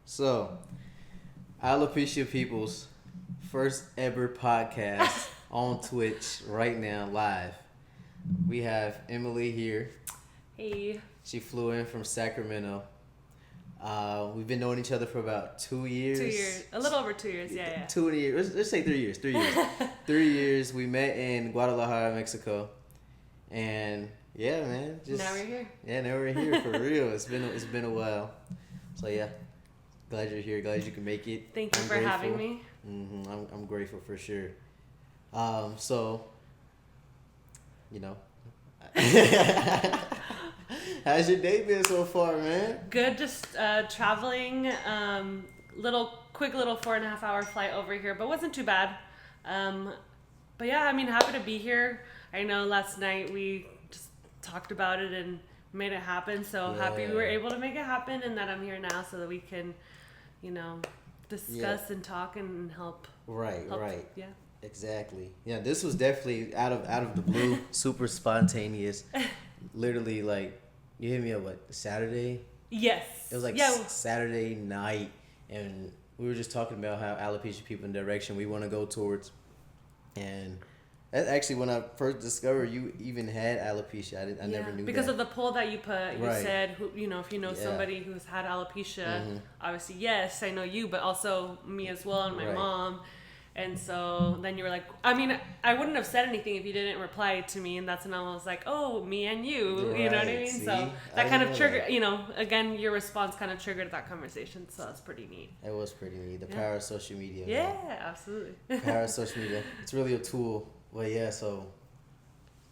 So, Alopecia People's first ever podcast on Twitch right now, live. We have Emily here. Hey. She flew in from Sacramento. We've been knowing each other for about 2 years. 2 years. A little over 2 years, yeah. 2 years. Let's say 3 years. 3 years. 3 years. We met in Guadalajara, Mexico. And yeah, man. Now we're here. Yeah, now we're here for real. It's been a while. So yeah. Glad you're here. Glad you can make it. Thank you for having me. I'm grateful for sure. So, you know, how's your day been so far, man? Good. Just traveling. Quick little 4.5 hour flight over here, but wasn't too bad. But yeah, I mean, happy to be here. I know last night we just talked about it and made it happen. So happy we were able to make it happen, and that I'm here now so that we can, discuss and talk and help. Right. Yeah. Exactly. Yeah, this was definitely out of the blue, super spontaneous. Literally, like, you hit me up Saturday? Yes. It was Saturday night, and we were just talking about how alopecia people in direction we want to go towards. And that's actually when I first discovered you even had alopecia. I never knew because that. of the poll that you put. You said, if you know somebody who's had alopecia, obviously, yes, I know you, but also me as well and my mom. And so then you were like, I mean, I wouldn't have said anything if you didn't reply to me. And that's when I was like, oh, me and you, you know what I mean? See? So that kind of triggered, again, your response kind of triggered that conversation. So that's pretty neat. It was pretty neat. The power of social media. Yeah, man. absolutely. The power of social media. It's really a tool. Well, yeah, so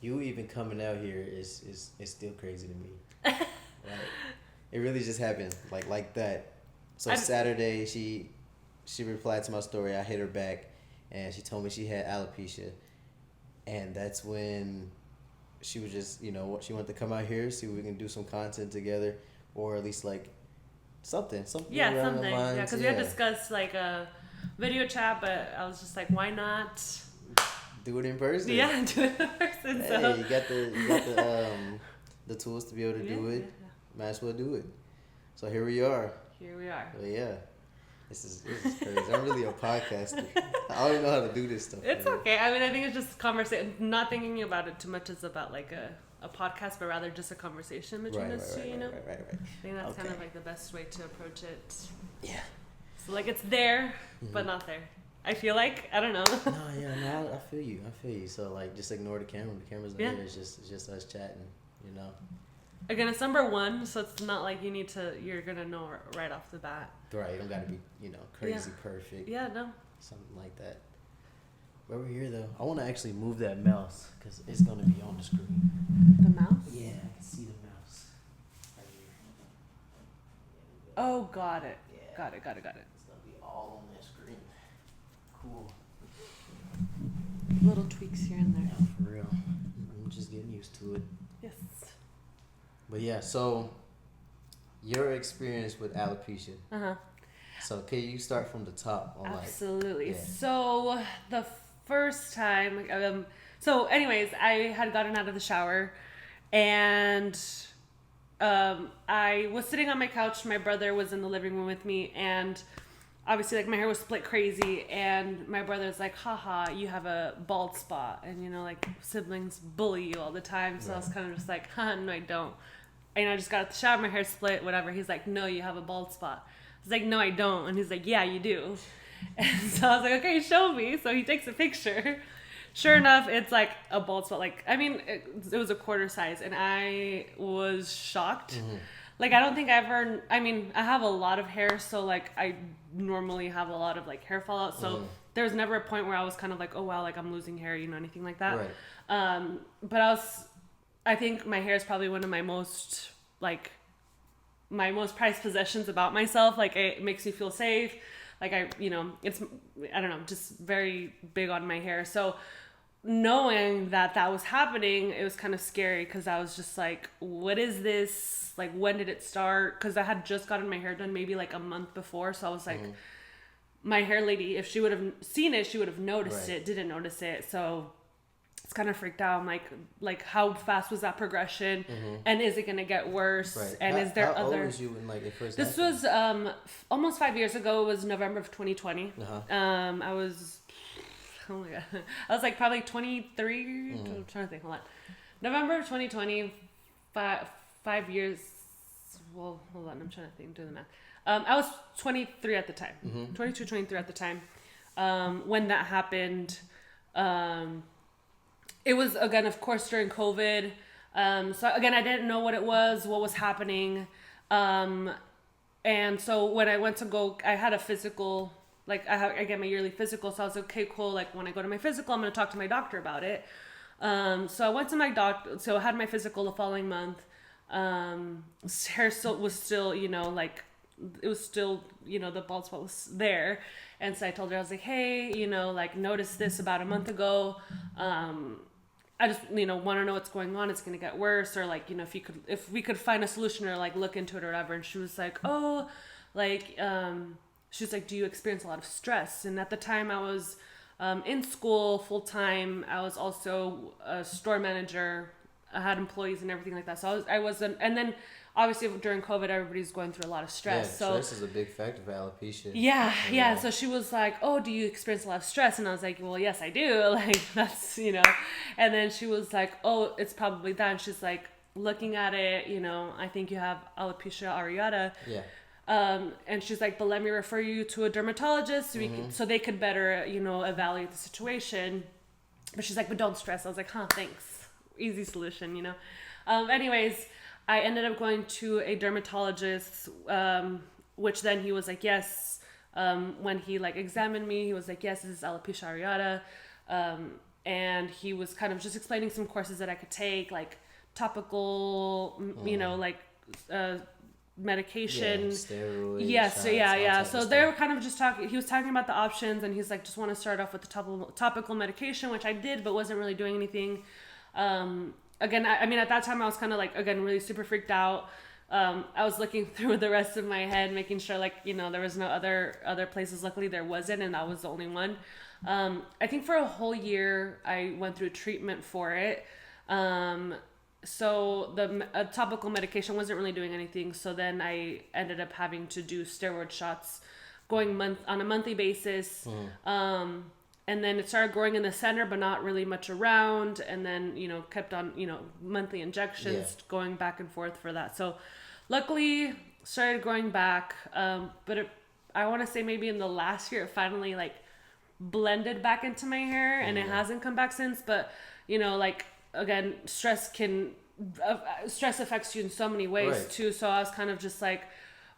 you even coming out here is still crazy to me. Right? It really just happened like that. So Saturday, she replied to my story. I hit her back, and she told me she had alopecia. And that's when she was just, she wanted to come out here, see if we can do some content together, or at least something. Yeah, around something. The lines. Yeah, because we had discussed a video chat, but I was just like, why not do it in person? Yeah, do it in person. Hey, so you got the tools to be able to do it. Yeah. Might as well do it. So here we are. Well, yeah. This is crazy. I'm really a podcaster. I don't even know how to do this stuff. It's okay. I mean, I think it's just conversation. Not thinking about it too much as about a podcast, but rather just a conversation between us two. Right. I think that's kind of the best way to approach it. Yeah. So it's there, but not there. I feel like I don't know. No, I feel you. So just ignore the camera. The camera's not there. It's just us chatting. Again, it's number one, so it's not like you're gonna know right off the bat. Right, you don't gotta be, crazy perfect. Yeah, no. Something like that. But we're here though. I want to actually move that mouse because it's gonna be on the screen. The mouse? Yeah, I can see the mouse. Right here. Oh, got it. Yeah. Got it. It's gonna be all on that screen. Cool. Little tweaks here and there. Yeah, for real. I'm just getting used to it. Yes. But yeah, so your experience with alopecia. So can you start from the top? Absolutely. So the first time, anyways, I had gotten out of the shower, and I was sitting on my couch. My brother was in the living room with me, and obviously, my hair was split crazy, and my brother's like, haha, you have a bald spot. And, siblings bully you all the time. So I was kind of just like, no, I don't. And I just got out the shower, my hair split, whatever. He's like, no, you have a bald spot. I was like, no, I don't. And he's like, yeah, you do. And so I was like, okay, show me. So he takes a picture. Sure enough, it's a bald spot. It was a quarter size, and I was shocked. I don't think I have a lot of hair, so I normally have a lot of hair fallout. So there was never a point where I was kind of like, oh wow, I'm losing hair, anything like that. Right. But I think my hair is probably one of my most prized possessions about myself. It makes me feel safe. It's, I don't know, just very big on my hair. So knowing that was happening, it was kind of scary because I was just like, what is this? When did it start? Because I had just gotten my hair done maybe a month before. So I was like, my hair lady, if she would have seen it, she would have noticed it, didn't notice it. So kind of freaked out. I'm like how fast was that progression, and is it gonna get worse? Right. And is there how other? old was you when like it first This happened? was almost 5 years ago. It was November of 2020. Uh-huh. I was, oh my god, I was like probably 23. I'm trying to think. Hold on, November of 2020. 5 years. Well, hold on. I'm trying to think. Do the math. I was 23 at the time. 22, 23 at the time. When that happened. It was, again, of course, during COVID. So again, I didn't know what it was, what was happening. And so when I went to go, I had a physical, like I get my yearly physical. So I was like, okay, cool. Like when I go to my physical, I'm going to talk to my doctor about it. So I went to my doctor. So I had my physical the following month. Hair still was still, like it was still, the bald spot was there. And so I told her, I was like, hey, like noticed this about a month ago. I just, want to know what's going on. It's going to get worse. Or like, if we could find a solution or like look into it or whatever. And she was like, oh, like, she's like, do you experience a lot of stress? And at the time I was, in school full time. I was also a store manager. I had employees and everything like that. So I wasn't, and then obviously during COVID, everybody's going through a lot of stress. Yeah, so stress is a big factor for alopecia. Yeah. So she was like, oh, do you experience a lot of stress? And I was like, well, yes, I do. Like that's, and then she was like, oh, it's probably that. And she's like, looking at it, I think you have alopecia areata. Yeah. And she's like, but let me refer you to a dermatologist so they could better, evaluate the situation. But she's like, but don't stress. I was like, thanks. Easy solution, Anyways, I ended up going to a dermatologist, which then he was like, yes. When he like examined me, he was like, yes, this is alopecia areata. And he was kind of just explaining some courses that I could take, like topical, medication. Steroids. Yes, shots, yeah. So they stuff. were kind of just talking. He was talking about the options, and he's like, just want to start off with the topical medication, which I did, but wasn't really doing anything. Again, I mean, at that time I was kind of like, again, really super freaked out. I was looking through the rest of my head, making sure like, there was no other places. Luckily there wasn't, and that was the only one. I think for a whole year I went through treatment for it. So the topical medication wasn't really doing anything. So then I ended up having to do steroid shots going on a monthly basis. And then it started growing in the center, but not really much around. And then, kept on, monthly injections going back and forth for that. So luckily started growing back. But I want to say maybe in the last year, it finally like blended back into my hair, and it hasn't come back since. But, like, again, stress affects you in so many ways too. So I was kind of just like,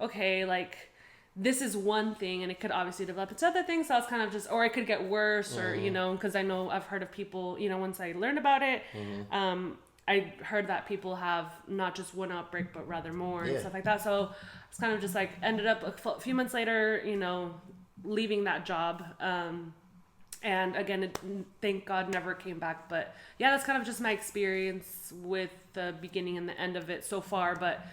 okay, like, this is one thing, and it could obviously develop into other things. So I was kind of just, or it could get worse, or, because I know I've heard of people, once I learned about it, I heard that people have not just one outbreak, but rather more and stuff like that. So it's kind of just like ended up a few months later, leaving that job. And again, thank God never came back. But yeah, that's kind of just my experience with the beginning and the end of it so far. But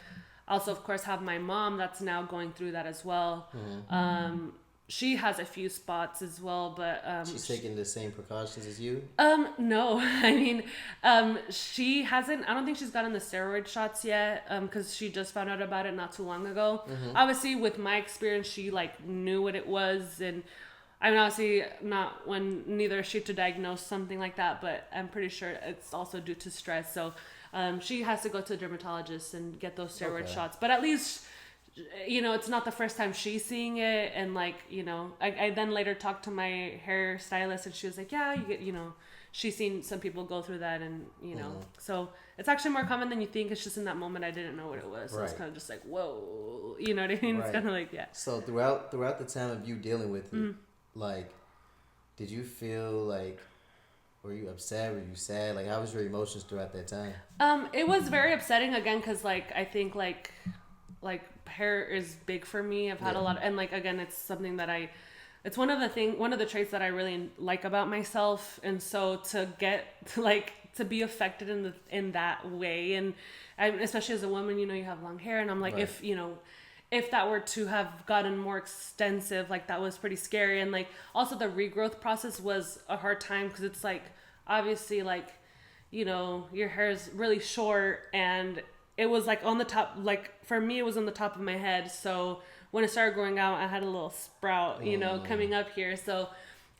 also, of course, have my mom that's now going through that as well. She has a few spots as well, but she's taking the same precautions as you? No. I mean, she hasn't. I don't think she's gotten the steroid shots yet, because she just found out about it not too long ago. Obviously, with my experience, she like knew what it was, and I mean, obviously not when neither is she to diagnose something like that, but I'm pretty sure it's also due to stress. So she has to go to a dermatologist and get those steroid shots. But at least, it's not the first time she's seeing it. And like, I then later talked to my hairstylist, and she was like, yeah, you get, she's seen some people go through that, and, so it's actually more common than you think. It's just in that moment, I didn't know what it was. So it's kind of just like, whoa, you know what I mean? It's kind of like, yeah. So throughout the time of you dealing with it, like, did you feel like, were you upset? Were you sad? Like, how was your emotions throughout that time? It was very upsetting again, because like I think like hair is big for me. I've had a lot and like, again, it's something that it's one of the traits that I really like about myself. And so to get to be affected in that way, and especially as a woman, you have long hair, and I'm like, if that were to have gotten more extensive, like that was pretty scary. And like also the regrowth process was a hard time, because it's like obviously like, you know, your hair is really short, and it was like on the top, like for me it was on the top of my head. So when it started growing out, I had a little sprout, you know, coming up here. So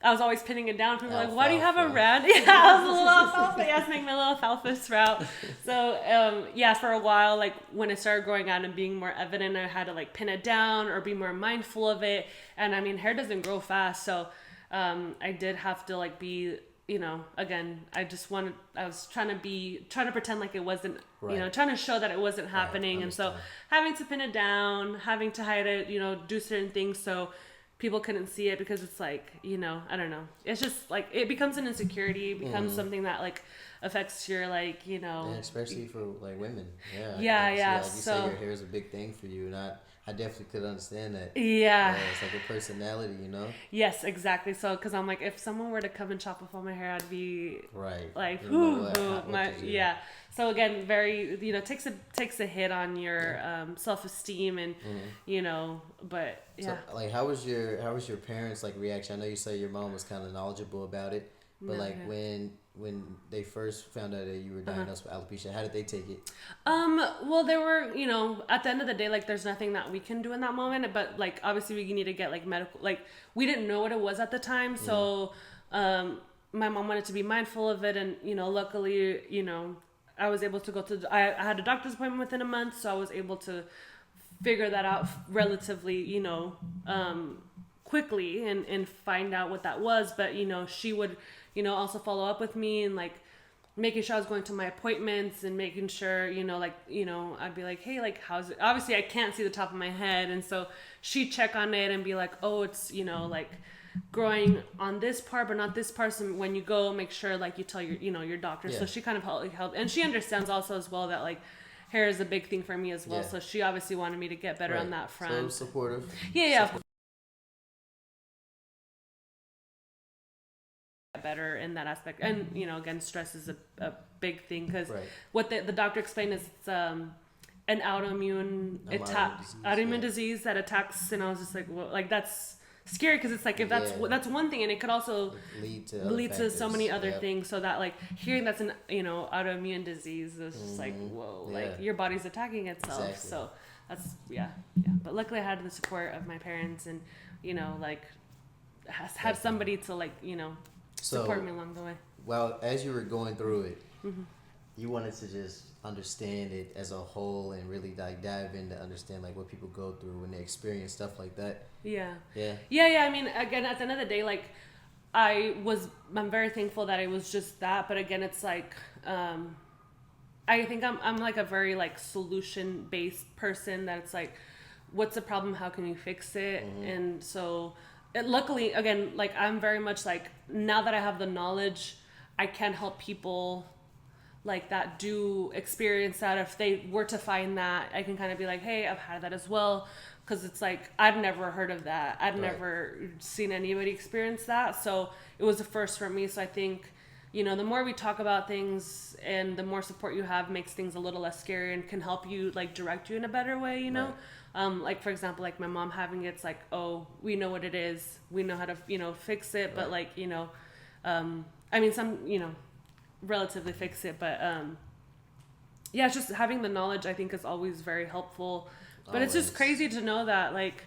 I was always pinning it down. People were like, why do you have a red? Yeah, I was a little alfalfa. Yes, make my little alfalfa sprout. So, yeah, for a while, like when it started growing out and being more evident, I had to like pin it down or be more mindful of it. And I mean, hair doesn't grow fast. So, I did have to like be, you know, again, I was trying to pretend like it wasn't, you know, trying to show that it wasn't happening. Right, and so having to pin it down, having to hide it, you know, do certain things so people couldn't see it, because it's like, you know, I don't know. It's just like, it becomes an insecurity. It becomes something that like affects your like, you know. And especially for like women. Yeah. Yeah. Like you so say your hair is a big thing for you, and I definitely could understand that. yeah. It's like a personality, you know? Yes, exactly. So, because I'm like, if someone were to come and chop off all my hair, I'd be Right. like, You know what to do. yeah. So again, very, you know, takes a hit on your self-esteem, and you know, but yeah. So, like, how was your parents' like reaction? I know you say your mom was kind of knowledgeable about it, but like when they first found out that you were diagnosed with alopecia, how did they take it? Well, there were, you know, at the end of the day, like, there's nothing that we can do in that moment, but like, obviously we need to get like medical, like, we didn't know what it was at the time. So, my mom wanted to be mindful of it. And, you know, luckily, you know, I was able to go to, I had a doctor's appointment within a month. So I was able to figure that out relatively, you know, quickly and find out what that was. But, you know, she would, you know, also follow up with me and like making sure I was going to my appointments and making sure, you know, like, you know, I'd be like, hey, like, how's it? Obviously I can't see the top of my head. And so she'd check on it and be like, oh, it's, you know, like growing on this part, but not this part. So when you go, make sure like you tell your, you know, your doctor. Yeah. So she kind of helped. And she understands also as well that like hair is a big thing for me as well. Yeah. So she obviously wanted me to get better on that front. So supportive. Yeah. Better in that aspect. And you know, again, stress is a big thing, because what the doctor explained is it's an autoimmune disease that attacks. And I was just like, well, like that's scary, because it's like, if that's one thing, and it could also lead to so many other things. So that like hearing that's an, you know, autoimmune disease is just like, whoa, like your body's attacking itself. Exactly. So that's but luckily I had the support of my parents, and you know, like have somebody to like, you know, support me along the way. Well, as you were going through it, you wanted to just understand it as a whole and really like dive in to understand like what people go through when they experience stuff like that. Yeah. I mean, again, at the end of the day, like I'm very thankful that it was just that. But again, it's like, I think I'm like a very like solution based person, that it's like, what's the problem? How can you fix it? And so luckily, again, like I'm very much like, now that I have the knowledge, I can help people like that do experience that. If they were to find that, I can kind of be like, hey, I've had that as well. Because it's like, I've never heard of that. I've never seen anybody experience that. So it was a first for me. So I think, you know, the more we talk about things and the more support you have, makes things a little less scary and can help you like direct you in a better way, you know? Like for example, like my mom having it's like, oh, we know what it is. We know how to, you know, fix it. But like, you know, I mean, some, you know, relatively fix it. But yeah, it's just having the knowledge, I think, is always very helpful. But it's just crazy to know that, like,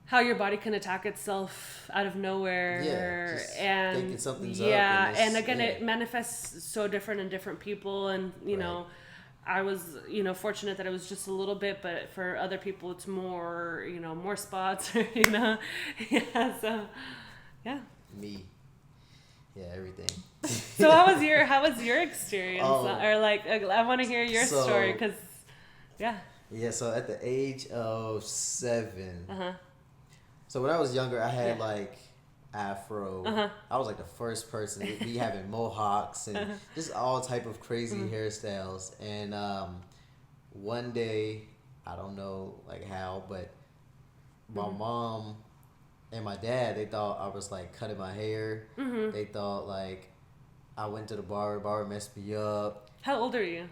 how your body can attack itself out of nowhere, and thinking something's up, and again, it manifests so different in different people, and you know, I was, you know, fortunate that it was just a little bit, but for other people, it's more, you know, more spots, you know, so, me, everything. So how was your experience, or like, I want to hear your story, because, so at the age of 7. So when I was younger, I had like afro. I was like the first person to be having mohawks and just all type of crazy hairstyles. And one day, I don't know like how, but my mom and my dad, they thought I was like cutting my hair. They thought like I went to the barber messed me up. How old are you?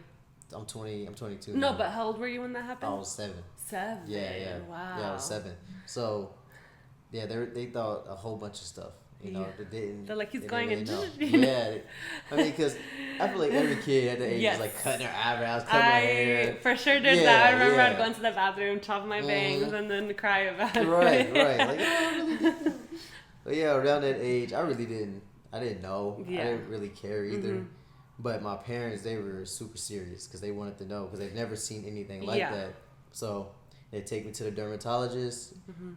I'm 22. No, now. But how old were you when that happened? I was 7. 7. Yeah. Wow. Yeah, I was 7. So, yeah, they thought a whole bunch of stuff, you know, that didn't. They're like, he's they going didn't and really know. Yeah, I mean, because I feel like every kid at the age Yes. is like cutting their eyebrows, cutting their hair. For sure did Yeah, that. I remember I'd yeah. go into the bathroom, chop my bangs, and then cry about it. Right. Like, oh, I really did that. But yeah, around that age, I didn't know. Yeah. I didn't really care either. But my parents, they were super serious because they wanted to know because they've never seen anything like that. So they take me to the dermatologist.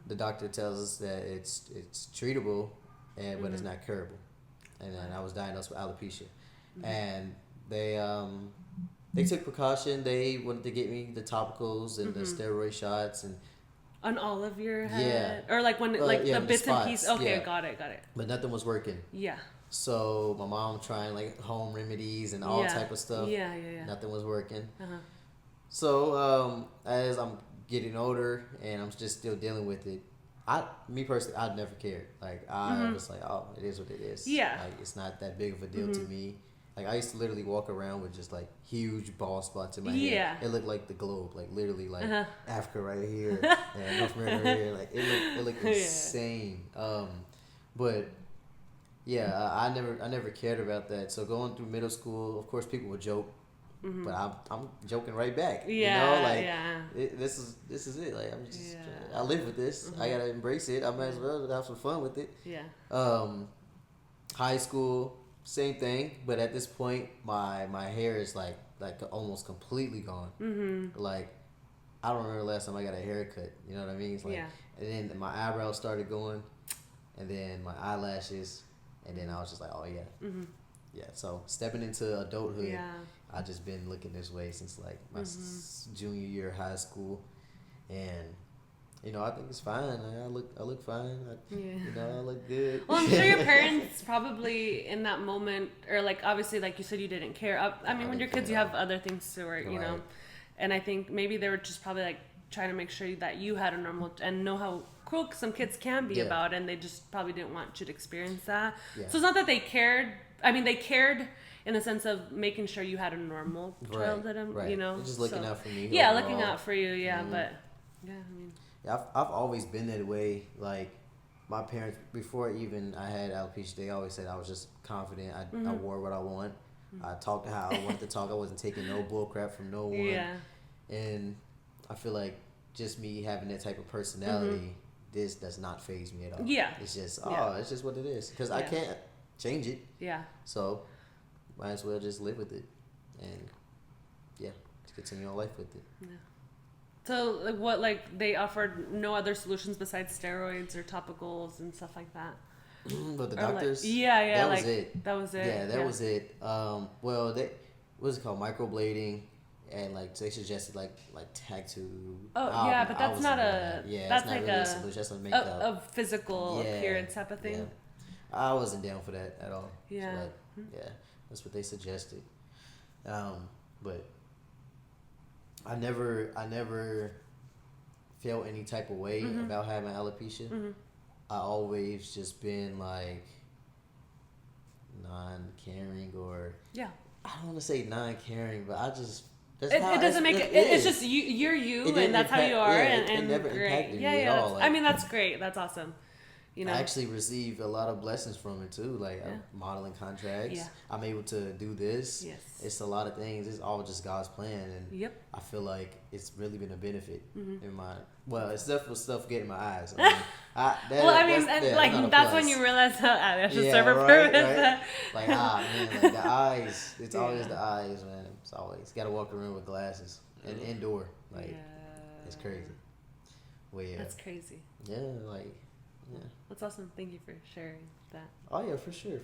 The doctor tells us that it's treatable, but it's not curable. And then I was diagnosed with alopecia, and they took precaution. They wanted to get me the topicals and the steroid shots and. On all of your head? Or like when the bits and pieces? Okay, got it. But nothing was working. Yeah. So my mom trying like home remedies and all type of stuff. Yeah. Nothing was working. So as I'm getting older and I'm just still dealing with it, me personally, I never cared. Like I was like, oh, it is what it is. Yeah. Like it's not that big of a deal to me. Like I used to literally walk around with just like huge bald spots in my hair. It looked like the globe, like literally like Africa right here and North America right here. Like it looked insane. But yeah, I never cared about that. So going through middle school, of course, people would joke, but I'm joking right back. Yeah, you know, like this is it. Like I'm just I live with this. I gotta embrace it. I might as well have some fun with it. Yeah. High school. Same thing, but at this point, my hair is like almost completely gone. Like, I don't remember the last time I got a haircut. You know what I mean? It's like, and then my eyebrows started going, and then my eyelashes, and then I was just like, oh yeah, yeah. So stepping into adulthood, I just been looking this way since like my junior year of high school, and. You know, I think it's fine. I look fine. You know, I look good. Well, I'm sure your parents probably in that moment, or like obviously, like you said, you didn't care. I mean, when you're kids, you have other things to worry, you know. And I think maybe they were just probably like trying to make sure that you had a normal and know how cruel some kids can be about, and they just probably didn't want you to experience that. So it's not that they cared. I mean, they cared in the sense of making sure you had a normal childhood, you know. They're just looking out for me. Yeah, looking out for you. Yeah, but yeah, I mean. Yeah, I've always been that way. Like, my parents, before even I had alopecia, they always said I was just confident. I wore what I want. I talked how I wanted to talk. I wasn't taking no bull crap from no one. Yeah. And I feel like just me having that type of personality, this does not faze me at all. Yeah. It's just, it's just what it is. Because I can't change it. Yeah. So, might as well just live with it. And, just continue on life with it. Yeah. So, like, what, like, they offered no other solutions besides steroids or topicals and stuff like that? But the doctors? Like, that was it. That was it. Yeah, that was it. Well, they, what's it called? Microblading. And, like, they suggested, like tattoo. Oh, yeah, but that's not that's not like really a solution. That's a makeup. A physical appearance type of thing. Yeah. I wasn't down for that at all. Yeah. So, like, that's what they suggested. But I never felt any type of way about having alopecia. I always just been like non-caring, or I don't want to say non-caring, but I just it doesn't make it. It's just you're you, and that's how you are, and it never impacted me at all. I mean, that's great. That's awesome. You know, I actually received a lot of blessings from it too, like modeling contracts. Yeah. I'm able to do this. Yes. It's a lot of things. It's all just God's plan, and I feel like it's really been a benefit in my. Well, it's definitely stuff getting my eyes. I mean, that's when you realize how eyelashes serve a purpose. Right? Like man, like the eyes. It's always the eyes, man. It's always got to walk around with glasses and indoor. Like it's crazy. Well, that's crazy. Yeah, like. Yeah. That's awesome. Thank you for sharing that. Oh yeah, for sure.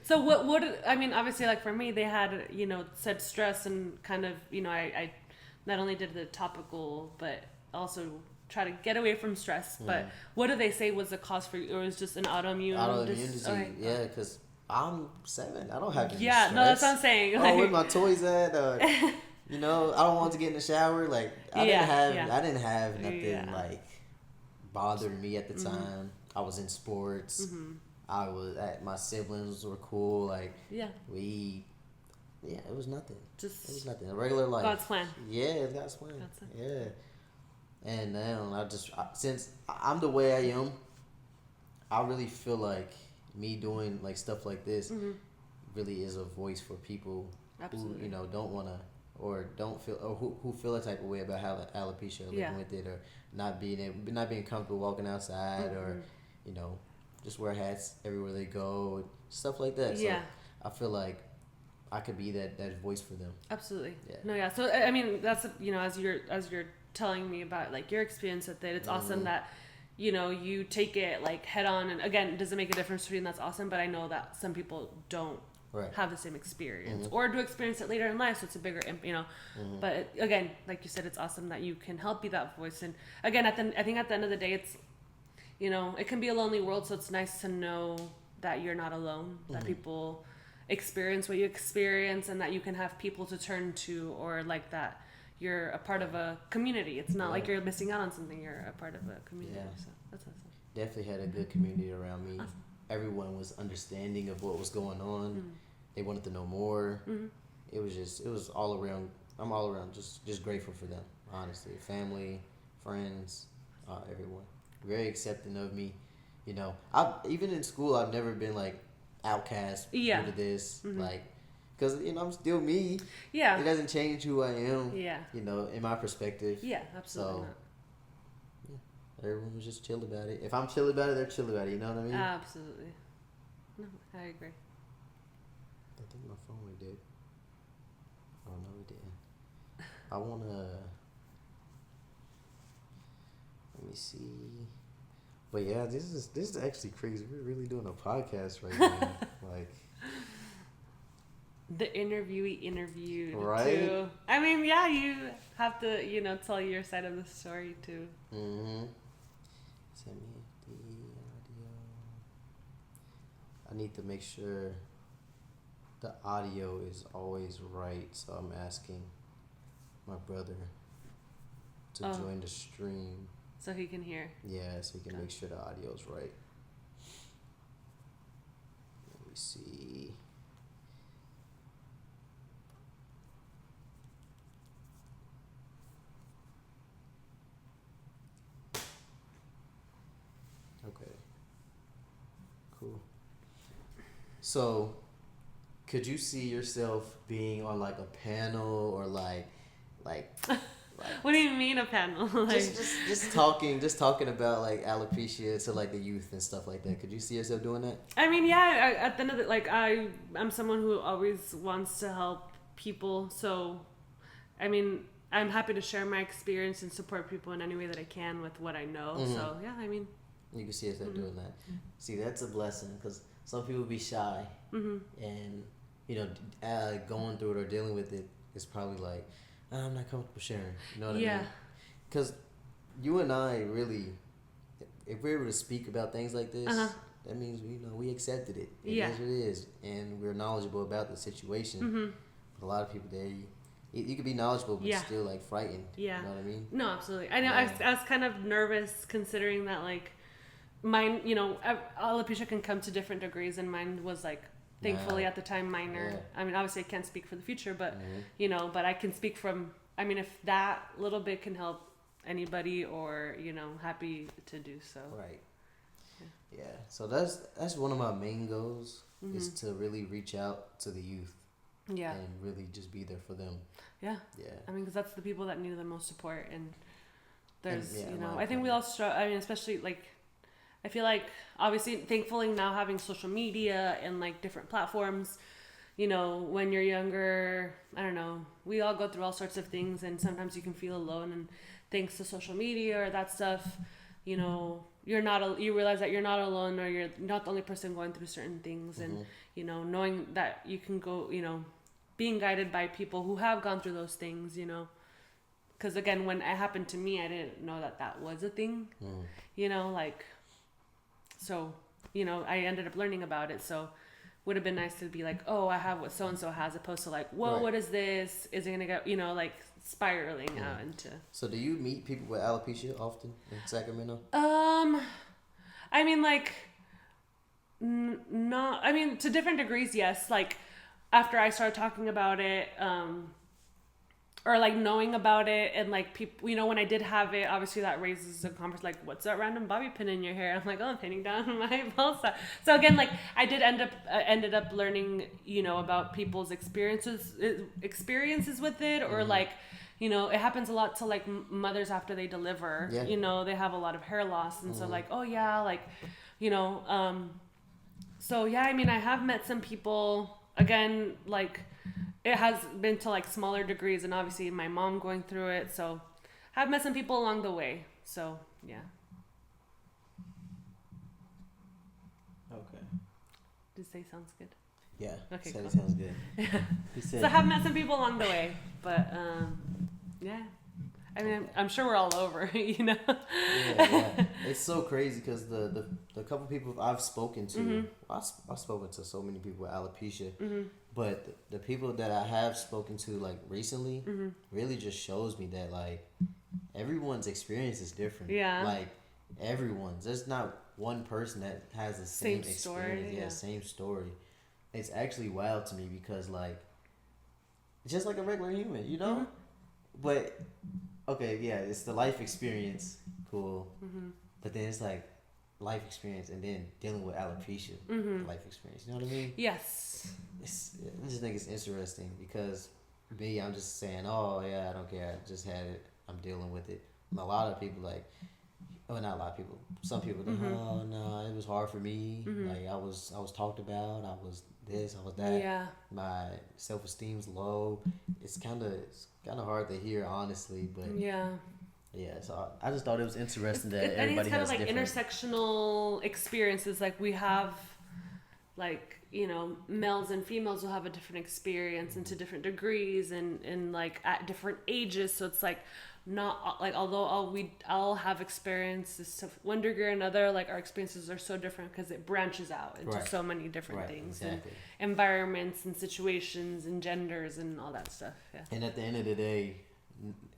So what I mean, obviously, like for me, they had, said stress and kind of, I not only did the topical, but also try to get away from stress. But what do they say was the cause for you? Or was it just an autoimmune disease? Okay. Yeah, because I'm 7. I don't have any stress. No, that's what I'm saying. Like, where my toys at? I don't want to get in the shower. Like I didn't have nothing like bothered me at the time. I was in sports. I was my siblings were cool. Like it was nothing. It was nothing. A regular life. God's plan. Yeah, it's God's plan. Yeah. And now since I'm the way I am, I really feel like me doing like stuff like this really is a voice for people Absolutely. who, you know, don't want to or don't feel or who feel a type of way about how alopecia or living with it or not being comfortable walking outside or, you know, just wear hats everywhere they go, stuff like that. So I feel like I could be that voice for them. Absolutely. Yeah. No, yeah. So I mean, that's, you know, as you're telling me about like your experience with it, it's awesome that, you know, you take it like head on. And again, does it make a difference to you? And that's awesome. But I know that some people don't have the same experience or do experience it later in life, so it's a bigger, you know. But again, like you said, it's awesome that you can help be that voice. And again, I think at the end of the day, it's, you know, it can be a lonely world, so it's nice to know that you're not alone, that people experience what you experience, and that you can have people to turn to, or like that you're a part of a community. It's not like you're missing out on something, you're a part of a community. So that's awesome. Definitely had a good community around me. Awesome. Everyone was understanding of what was going on. They wanted to know more. It was all around. I'm all around just grateful for them, honestly. Family, friends, everyone. Very accepting of me. You know, even in school, I've never been like outcast due to this. Like, because, you know, I'm still me. Yeah. It doesn't change who I am. Yeah. You know, in my perspective. Yeah, absolutely. So, yeah, everyone was just chill about it. If I'm chill about it, they're chill about it. You know what I mean? Absolutely. No, I agree. I think my phone went dead. Oh, no, it didn't. I want to... Let me see. But yeah, this is actually crazy. We're really doing a podcast right now. Like... The interviewee interviewed right? Too. I mean, yeah, you have to, you know, tell your side of the story too. Send me the audio. I need to make sure the audio is always right, so I'm asking my brother to join the stream. So he can hear. Yeah, so he can make sure the audio is right. Let me see. Okay. Cool. So, could you see yourself being on like a panel or like what do you mean a panel? Like... just talking about like alopecia to like the youth and stuff like that. Could you see yourself doing that? I mean, yeah. At the end of it, like I'm someone who always wants to help people. So, I mean, I'm happy to share my experience and support people in any way that I can with what I know. So yeah, I mean, you can see yourself doing that. See, that's a blessing because some people be shy, and you know, going through it or dealing with it is probably like, I'm not comfortable sharing. You know what I mean? Because you and I really, if we're able to speak about things like this, that means we accepted it. It is what it is, and we're knowledgeable about the situation. But a lot of people there, you could be knowledgeable but still like frightened. Yeah. You know what I mean? No, absolutely. I know. I was kind of nervous considering that like mine, you know, alopecia can come to different degrees, and mine was like, thankfully at the time, minor. I mean, obviously I can't speak for the future, but you know, but I can speak from, I mean, if that little bit can help anybody, or, you know, happy to do so. Right. Yeah. So that's one of my main goals is to really reach out to the youth. Yeah. And really just be there for them. Yeah. Yeah. I mean, because that's the people that need the most support, and there's, you know, I think we all struggle. I mean, especially like, I feel like obviously, thankfully now having social media and like different platforms, you know, when you're younger, I don't know, we all go through all sorts of things, and sometimes you can feel alone, and thanks to social media or that stuff, you know, you realize that you're not alone, or you're not the only person going through certain things. And, you know, knowing that you can go, you know, being guided by people who have gone through those things, you know, because again, when it happened to me, I didn't know that was a thing, you know, like, so, you know, I ended up learning about it. So would have been nice to be like, oh, I have what so-and-so has, opposed to like, whoa, what is this? Is it going to go, you know, like spiraling out into. So do you meet people with alopecia often in Sacramento? I mean, like, not, I mean, to different degrees, yes. Like, after I started talking about it, or like knowing about it, and like people, when I did have it, obviously that raises a conversation like, what's that random bobby pin in your hair? I'm like, oh, I'm pinning down my bald spot. So again, like I did ended up learning, about people's experiences with it, or like, it happens a lot to like mothers after they deliver. Yeah. They have a lot of hair loss, and so like, oh yeah, like, so yeah, I mean, I have met some people, again, like it has been to like smaller degrees, and obviously my mom going through it, so I've met some people along the way. So yeah. Okay. Did you say sounds good? Yeah. Okay, Said cool. it sounds good. Yeah. He said, So I have met some people along the way, but yeah. I mean, I'm sure we're all over, yeah. It's so crazy because the couple people I've spoken to, Mm-hmm. I've spoken to so many people with alopecia, Mm-hmm. but the people that I have spoken to like recently Mm-hmm. really just shows me that like everyone's experience is different. Yeah. Like everyone's. There's not one person that has the same story, experience. yeah. Same story. It's actually wild to me because like just like a regular human, Mm-hmm. But okay, yeah, it's the life experience, cool. Mm-hmm. But then it's like life experience and then dealing with alopecia, Mm-hmm. life experience. You know what I mean? Yes. I just think it's interesting because me, I'm just saying, oh yeah, I don't care. I just had it. I'm dealing with it. And a lot of people like, well, not a lot of people. Some people go, Mm-hmm. oh no, it was hard for me. Mm-hmm. Like I was talked about. I was this. I was that. Yeah. My self-esteem's low. It's kind of hard to hear, honestly, but Yeah. yeah. So I just thought it was interesting that I think everybody it's kind has of like different. intersectional experiences. Like we have, like, males and females will have a different experience, and to different degrees, and like at different ages. So it's like not like, although all have experiences to one degree or another, like our experiences are so different because it branches out into Right. so many different Right, things, exactly. and environments and situations and genders and all that stuff. Yeah. And at the end of the day,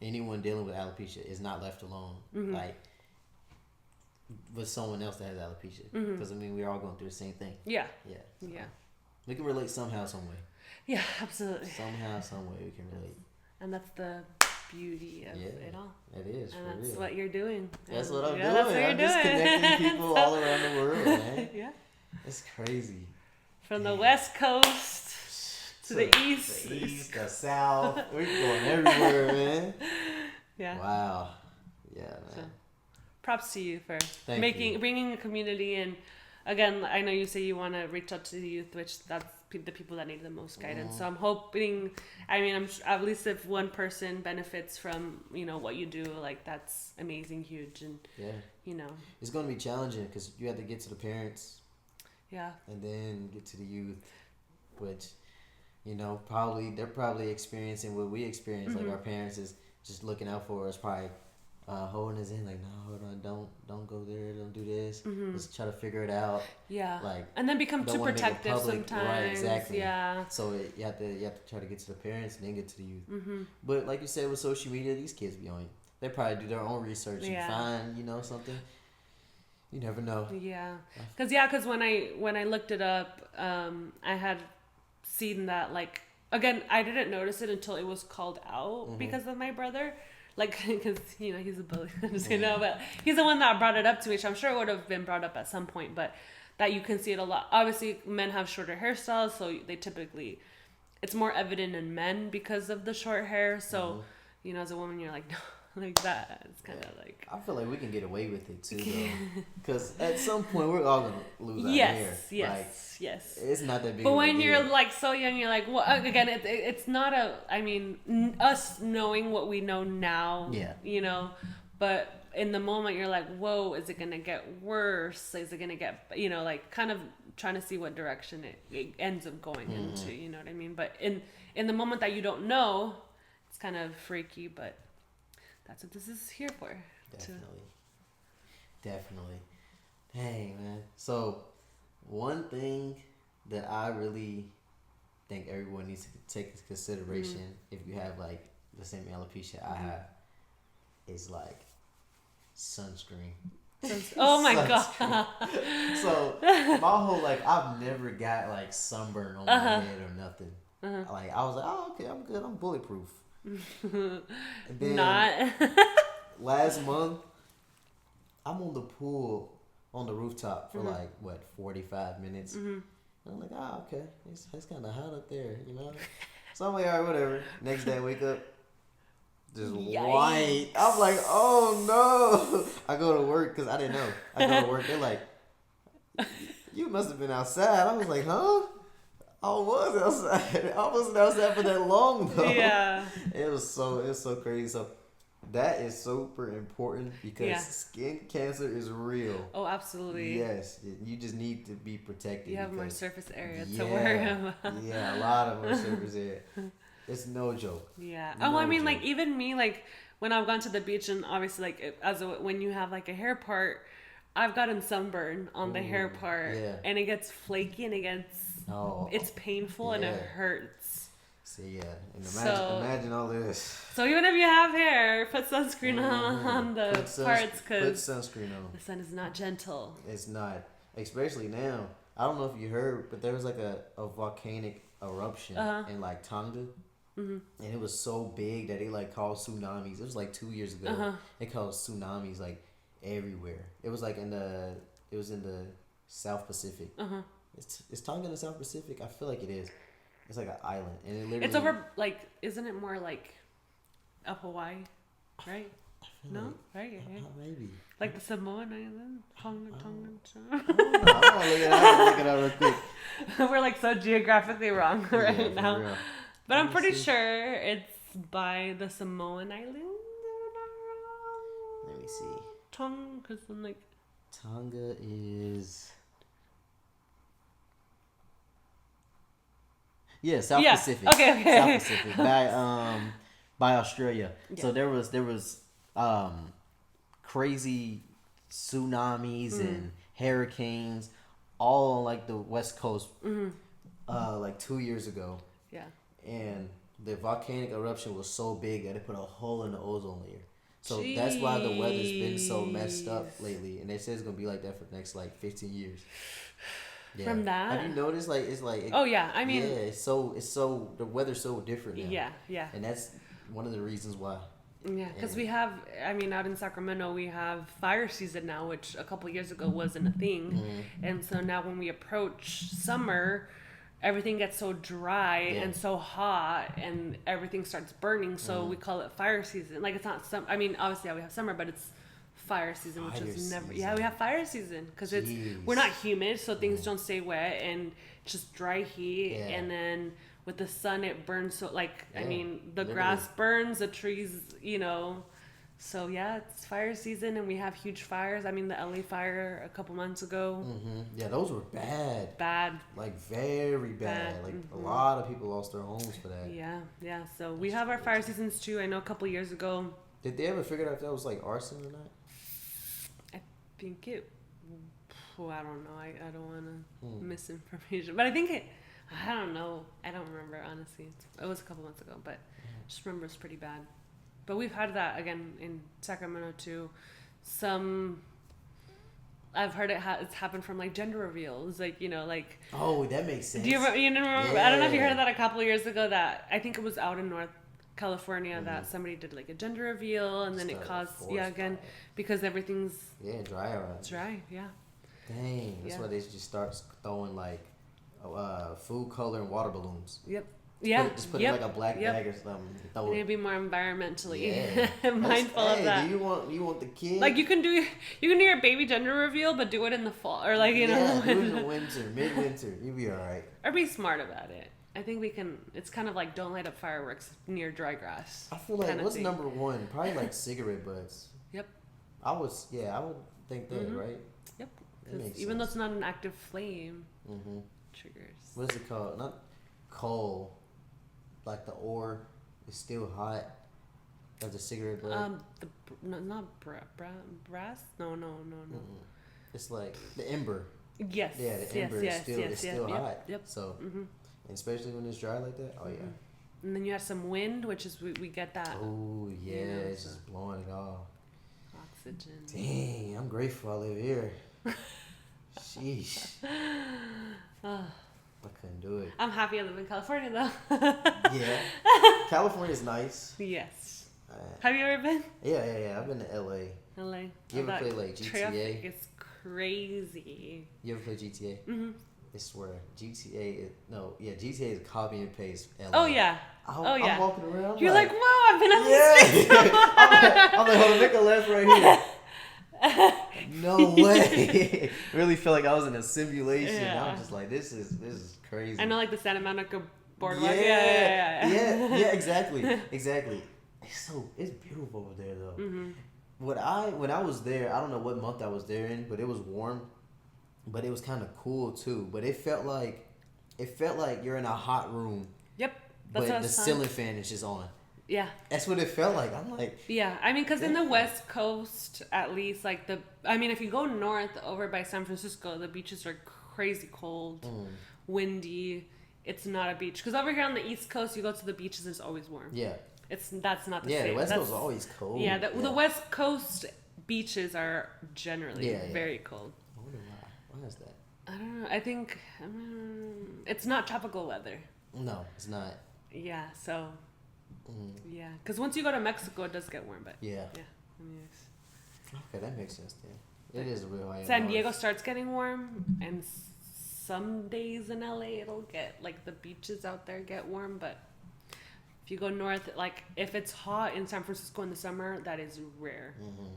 anyone dealing with alopecia is not left alone. Mm-hmm. Like with someone else that has alopecia, Mm-hmm. because I mean we're all going through the same thing. Yeah. Yeah. Yeah. We can relate somehow, some way. Yeah. Absolutely. Somehow, some way we can relate. And that's the beauty of it all. It is And for that's real. what you're doing. That's And what I'm doing. That's what you're I'm just doing. connecting people all around the world, man. Yeah. It's crazy. From the West Coast to the East. The East, the South. We're going everywhere, man. Yeah. Wow. Yeah, man. So, props to you for Thank you. bringing a community in. Again, I know you say you want to reach out to the youth, which that's the people that need the most guidance. So I'm hoping, I'm at least if one person benefits from, what you do, like that's amazing, huge. And, Yeah. It's going to be challenging because you have to get to the parents. Yeah. And then get to the youth, which, probably they're probably experiencing what we experience. Mm-hmm. Like our parents is just looking out for us, probably holding us in, like, no, hold on, don't go there, don't do this. Mm-hmm. Let's try to figure it out. Yeah. Like, and then become don't too wanna make it protective public. sometimes. Right, exactly. Yeah. So you have to try to get to the parents and then get to the youth. Mm-hmm. But like you said, with social media, these kids be on. They probably do their own research and find something. You never know. Yeah, because when I looked it up, I had seen that, like, again, I didn't notice it until it was called out because of my brother, like, because he's a bully. I'm just but he's the one that brought it up to me. So I'm sure it would have been brought up at some point, but that you can see it a lot. Obviously, men have shorter hairstyles, so they typically, it's more evident in men because of the short hair. So as a woman, you're like, no. Like that, it's kind of like. I feel like we can get away with it too, though, because at some point we're all gonna lose our hair. Yes. It's not that big. But of a when deal. you're like so young, you're like, well, again, it's not a. I mean, us knowing what we know now. Yeah. But in the moment, you're like, whoa, is it gonna get worse? Is it gonna get, like kind of trying to see what direction it ends up going into. You know what I mean? But in the moment that you don't know, it's kind of freaky, but. That's what this is here for. Definitely. Dang, man. So, one thing that I really think everyone needs to take into consideration if you have like the same alopecia I have is like sunscreen. Oh my god. So, my whole life I've never got like sunburn on my head or nothing. Like I was like, oh okay, I'm good, I'm bulletproof. And then Not. last month, I'm on the pool on the rooftop for like what 45 minutes. And I'm like, okay, it's kind of hot up there, you know. So I'm like, all right, whatever. Next day, I wake up, just white. I'm like, oh no. I go to work because I didn't know. I go to work. They're like, you must have been outside. I was like, huh? I was outside. I wasn't outside for that long though. Yeah. It was so crazy. So that is super important because skin cancer is real. Oh, absolutely. Yes, you just need to be protected. You have more surface area to worry about. Yeah, a lot of more surface area. It's no joke. Yeah. No I mean, joke. like even me, like when I've gone to the beach and obviously like when you have like a hair part, I've gotten sunburn on the hair part, and it gets flaky and it's painful and it hurts. See, and imagine all this. So even if you have hair, put sunscreen on the parts because put sunscreen on. The sun is not gentle. It's not, especially now. I don't know if you heard, but there was like a volcanic eruption in like Tonga. And it was so big that it like caused tsunamis. It was like 2 years ago. It caused tsunamis like everywhere. It was like in the South Pacific. Is Tonga in the South Pacific? I feel like it is. It's like an island, and it literally. It's over like, isn't it more like up Hawaii, right? No, right? Yeah. Maybe. Like the Samoan Island, Tonga. I'm gonna look it up real quick. We're like so geographically wrong right for now, real. but I'm pretty sure it's by the Samoan Island. Let me see. Tonga, because I'm like. Tonga is. Yeah, South Pacific. Okay. South Pacific by Australia. Yeah. So there was crazy tsunamis and hurricanes all on like the West Coast like 2 years ago. Yeah. And the volcanic eruption was so big that it put a hole in the ozone layer. So that's why the weather's been so messed up lately. And they say it's gonna be like that for the next like 15 years. Yeah. From that, have you noticed? Like it's like. Oh yeah, I mean. Yeah, it's so the weather's so different now. Yeah. And that's one of the reasons why. Yeah, because we have. I mean, out in Sacramento, we have fire season now, which a couple years ago wasn't a thing, and so now when we approach summer, everything gets so dry and so hot, and everything starts burning. So we call it fire season. Like it's not some. I mean, obviously, we have summer, but it's fire season, which is never. Yeah, we have fire season because we're not humid, so things don't stay wet and it's just dry heat, and then with the sun it burns. So like I mean, the grass burns, the trees, So yeah, it's fire season, and we have huge fires. I mean, the LA fire a couple months ago. Yeah, those were bad. Bad. Like very bad. Like a lot of people lost their homes for that. Yeah. So we have our fire seasons too. I know a couple years ago. Did they ever figure out if that was like arson or not? I think it. Well, I don't know. I don't want to misinformation, but I think it. I don't know. I don't remember honestly. It was a couple months ago, but just remember it's pretty bad. But we've had that again in Sacramento too. I've heard it's happened from like gender reveals, like like. Oh, that makes sense. Do you remember? Yeah. I don't know if you heard of that a couple of years ago. That I think it was out in North California that somebody did like a gender reveal, and then it caused because everything's dry around. It's dry, yeah. Dang, that's why they just start throwing like food color and water balloons. Yep. Just put it in like a black bag or something. Maybe more environmentally mindful of that. Do you want the kid? Like you can do your baby gender reveal, but do it in the fall or like do it in the winter, midwinter. You'll be all right. Or be smart about it. I think we can. It's kind of like don't light up fireworks near dry grass. I feel like what's number one? Probably like cigarette butts. Yep. I would think that, right? Yep. Because even though it's not an active flame, triggers. What is it called? Not coal. Like the ore is still hot as a cigarette butt. Brass? No. It's like the ember. Yes. Yeah, the ember is still hot. Yep. So, and especially when it's dry like that. Oh yeah. And then you have some wind, which is we get that. Oh yeah, it's just blowing it off. Oxygen. Dang, I'm grateful I live here. Sheesh. I couldn't do it. I'm happy I live in California though. Yeah. California's nice. Yes. Have you ever been? Yeah. I've been to LA. LA. You ever play like GTA? It's crazy. You ever play GTA? Mm-hmm. I swear, GTA is copy and paste LA. Oh yeah. I'm walking around. You're like, whoa, I've been on the street. I'm like, hold on, make a left right here. No way. Really feel like I was in a simulation. Yeah. I'm just like, this is crazy. I know, like the Santa Monica boardwalk. Yeah, exactly. It's beautiful over there though. Mm-hmm. When I was there, I don't know what month I was there in, but it was warm, but it was kind of cool too. But it felt like you're in a hot room. Yep. But the ceiling fan is just on. Yeah. That's what it felt like. I'm like. Yeah, I mean, because in the West Coast, at least, like if you go north over by San Francisco, the beaches are crazy cold, windy. It's not a beach. Because over here on the East Coast, you go to the beaches, it's always warm. Yeah. That's not the same. Yeah, the West Coast is always cold. Yeah, the West Coast beaches are generally very cold. I wonder why. Why is that? I don't know. I think it's not tropical weather. No, it's not. Yeah, so... Yeah, because once you go to Mexico, it does get warm, but... Yeah. Yeah. Okay, that makes sense then. It is a real high. San Diego starts getting warm, and some days in LA, it'll get... Like, the beaches out there get warm, but... If you go north, like, if it's hot in San Francisco in the summer, that is rare. Mm-hmm.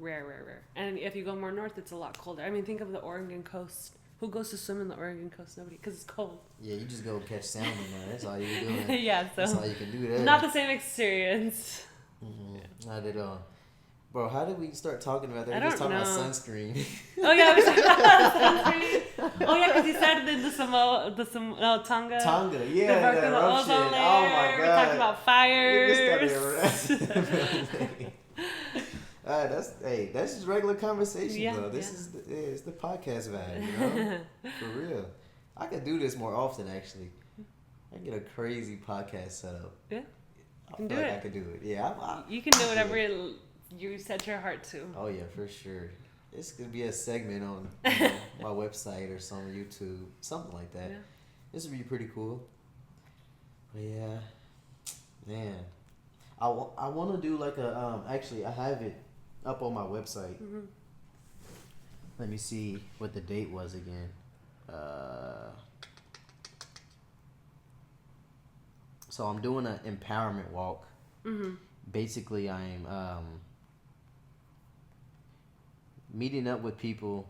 Rare. And if you go more north, it's a lot colder. I mean, think of the Oregon coast. Who goes to swim in the Oregon coast? Nobody, because it's cold. Yeah, you just go catch salmon there. That's all you're doing. Yeah, so that's all you can do there. Not the same experience. Mm-hmm. Yeah. Not at all. Bro, how did we start talking about that? We were just talking about sunscreen. Oh yeah, we talking about sunscreen. Oh yeah, because you said the Tonga. Tonga, yeah, the that eruption. ozone layer. Oh my god. We talked about fires. That's just regular conversation, though. This is it's the podcast vibe, you know? For real. I could do this more often, actually. I can get a crazy podcast set up. Yeah, I can do it. I could do it. Yeah, you can do whatever you set your heart to. Oh yeah, for sure. This could be a segment on my website or some YouTube, something like that. Yeah. This would be pretty cool. But yeah, man, I want to do like a actually I have it up on my website. Mm-hmm. Let me see what the date was again. So I'm doing an empowerment walk. Mm-hmm. Basically, I'm meeting up with people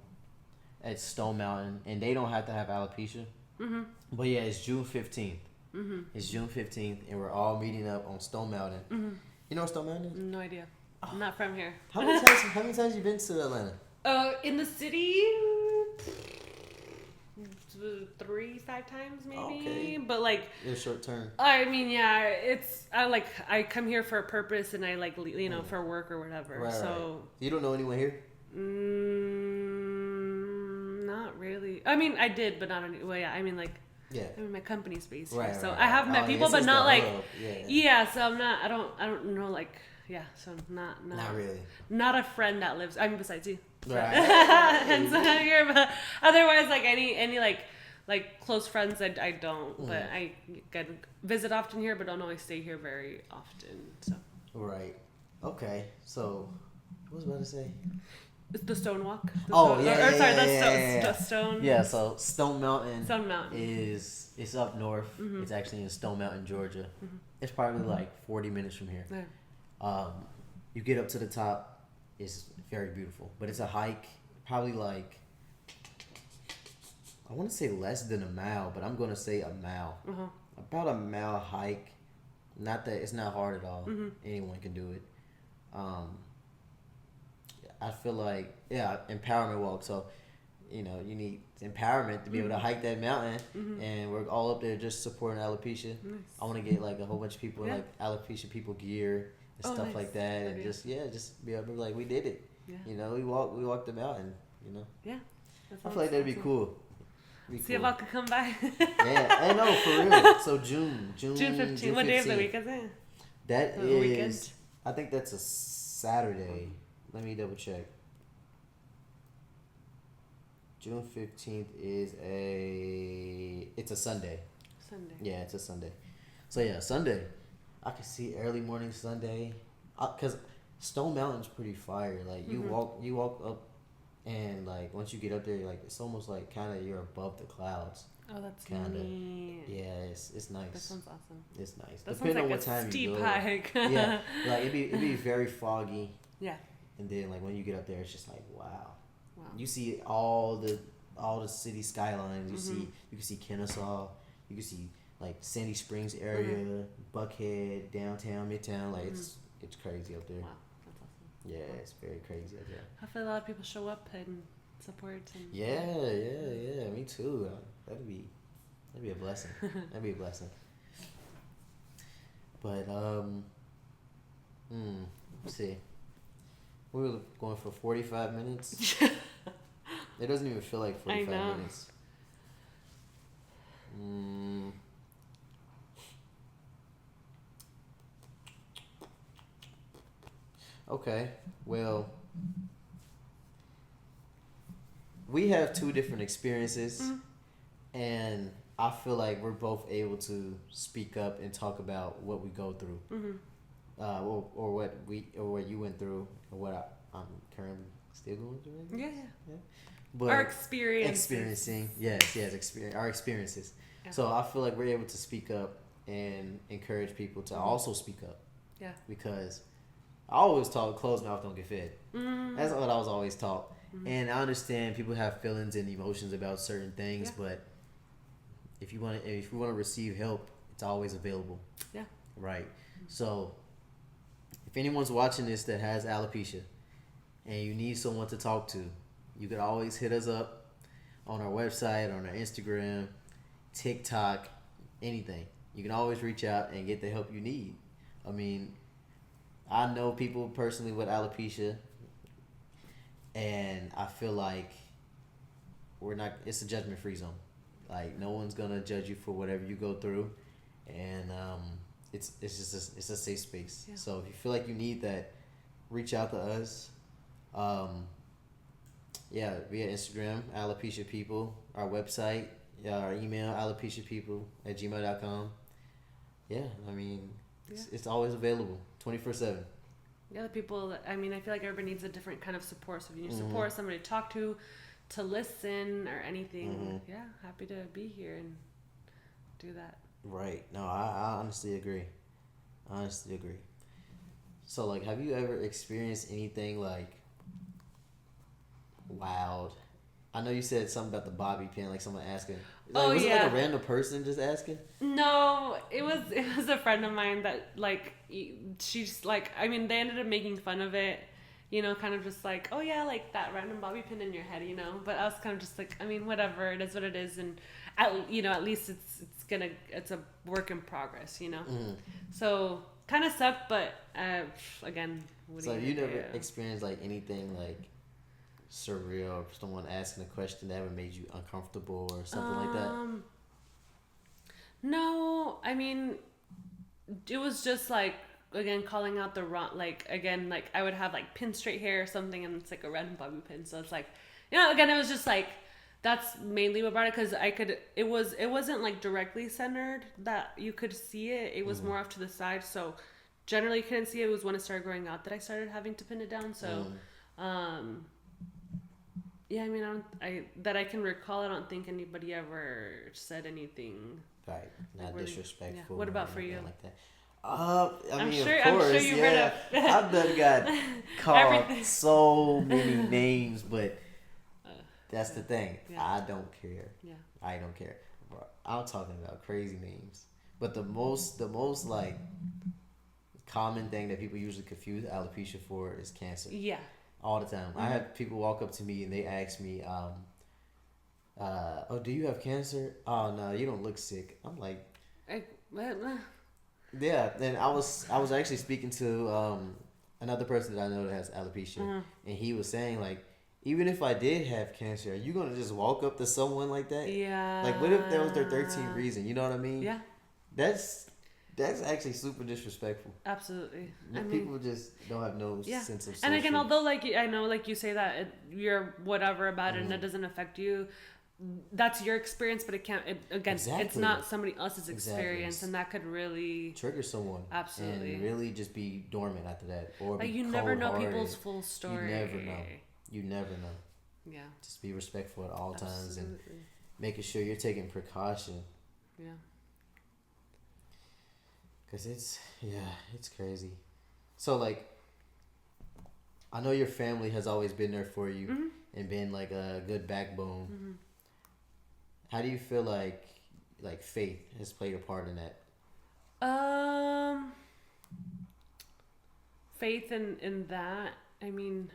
at Stone Mountain, and they don't have to have alopecia. Mm-hmm. But yeah, it's June 15th. Mm-hmm. It's June 15th, and we're all meeting up on Stone Mountain. Mm-hmm. You know what Stone Mountain is? No idea. I'm not from here. How many times have you been to Atlanta? In the city, 3-5 times maybe. Okay. But like, it's short term. I mean, yeah, I come here for a purpose, and I for work or whatever. Right, so right. You don't know anyone here? Not really. I mean, I did, but not any. Well, yeah. I mean, like. Yeah. I mean, my company's based right, here, so right. I have met people, but not like. Yeah. So I'm not. I don't know like. Yeah. So not really. Not a friend that lives. I mean, besides you. Right. And so here, but otherwise, like any like close friends, I don't. Mm. But I visit often here, but don't always stay here very often. So. Right. Okay. So, what was I about to say? The Stone Walk. The Stone. Yeah. So Stone Mountain. Stone Mountain it's up north. Mm-hmm. It's actually in Stone Mountain, Georgia. Mm-hmm. It's probably like 40 minutes from here. Yeah. You get up to the top. It's very beautiful, but it's a hike. Probably like I want to say less than a mile, but I'm gonna say a mile. Uh-huh. About a mile hike. Not that it's not hard at all. Mm-hmm. Anyone can do it. I feel like empowerment walk. So, you need empowerment to be able to hike that mountain, and we're all up there just supporting alopecia. Nice. I want to get like a whole bunch of people in like alopecia people gear and stuff like that, and just be able to like we did it. Yeah. We walked the mountain. Yeah. I feel like that'd be cool. See if I could come by. Yeah, I know for real. So June 15th. What day of the week is it? That is weekend? I think that's a Saturday. Let me double check. June 15th is a it's a Sunday. Sunday. Yeah, it's a Sunday. So yeah, Sunday. I can see early morning Sunday, cause Stone Mountain's pretty fire. Like you walk up, and like once you get up there, like it's almost like kind of you're above the clouds. Oh, that's Kinda. Neat. Yeah, it's nice. That sounds awesome. It's nice. That Depending sounds like on what a time steep you go. hike. Yeah, like it'd be very foggy, Yeah. and then like when you get up there, it's just like wow. Wow. You see all the city skylines. You can see Kennesaw. You can see like Sandy Springs area, Buckhead, downtown, Midtown. Like it's crazy up there. Wow, that's awesome. Yeah, it's very crazy up there. Hopefully, a lot of people show up and support. And Yeah. Me too. That'd be a blessing. That'd be a blessing. But let's see. We were going for 45 minutes. It doesn't even feel like 45 minutes. Okay, well, we have two different experiences, and I feel like we're both able to speak up and talk about what we go through, or what you went through, or what I'm currently still going through. Yeah. But our experiencing, yes, our experiences. Yeah. So I feel like we're able to speak up and encourage people to also speak up. Yeah. Because I always taught closed mouth don't get fed. That's what I was always taught. And I understand people have feelings and emotions about certain things, but if you want to receive help, it's always available. Yeah. Right. So if anyone's watching this that has alopecia and you need someone to talk to, you could always hit us up on our website, on our Instagram, TikTok, anything. You can always reach out and get the help you need. I mean, I know people personally with alopecia, and I feel like it's a judgment-free zone. Like, no one's going to judge you for whatever you go through, and it's just it's a safe space. Yeah. So if you feel like you need that, reach out to us. Via Instagram, Alopecia People, our website, our email, alopeciapeople@gmail.com. Yeah, I mean, it's always available, 24/7. Yeah, the people, I mean, I feel like everybody needs a different kind of support. So if you need support, somebody to talk to listen, or anything, happy to be here and do that. Right. No, I honestly agree. So, like, have you ever experienced anything, like, wild? I know you said something about the bobby pin, like someone asking. Was it like a random person just asking? No, it was a friend of mine that, like, she's like, I mean, they ended up making fun of it, kind of just like, oh yeah, like that random bobby pin in your head, But I was kind of just like, I mean, whatever, it is what it is, and at least it's a work in progress, So kind of sucked, but again, so you never experienced like anything like surreal, or someone asking a question that ever made you uncomfortable or something like that? No, I mean, it was just like, again, calling out the wrong, like, again, like I would have like pin straight hair or something, and it's like a random bobby pin, so it's like, again, it was just like, that's mainly what brought it, because it wasn't like directly centered that you could see it was more off to the side, so generally you couldn't see it. It was when it started growing out that I started having to pin it down, so yeah, I mean, that I can recall, I don't think anybody ever said anything. Right, not disrespectful. Yeah. What about for you? Like that. I mean, sure, of course, I'm sure you've heard of. I've done got called so many names, but that's the thing. Yeah. I don't care. Yeah, I don't care. Bro, I'm talking about crazy names, but the most like common thing that people usually confuse alopecia for is cancer. Yeah. All the time. I have people walk up to me and they ask me, oh, do you have cancer? Oh, no, you don't look sick. I'm like, yeah. Then I was actually speaking to another person that I know that has alopecia, and he was saying, like, even if I did have cancer, are you gonna just walk up to someone like that? Yeah. Like, what if that was their 13th reason? You know what I mean? Yeah. That's actually super disrespectful. Absolutely. People just don't have no sense of social. And again, although, like, I know, like, you say that you're whatever about it and it doesn't affect you, that's your experience, but it can't. Again, Exactly. it's not somebody else's experience, Exactly. and that could really trigger someone. absolutely And really just be dormant after that, or like be you never know cold-hearted. people's full story. You never know. You never know. Yeah, Just be respectful at all times and absolutely. making sure you're taking precaution. Yeah. Cause it's crazy. So like, I know your family has always been there for you Mm-hmm. and been like a good backbone. Mm-hmm. How do you feel like faith has played a part in that? Faith in that. I mean,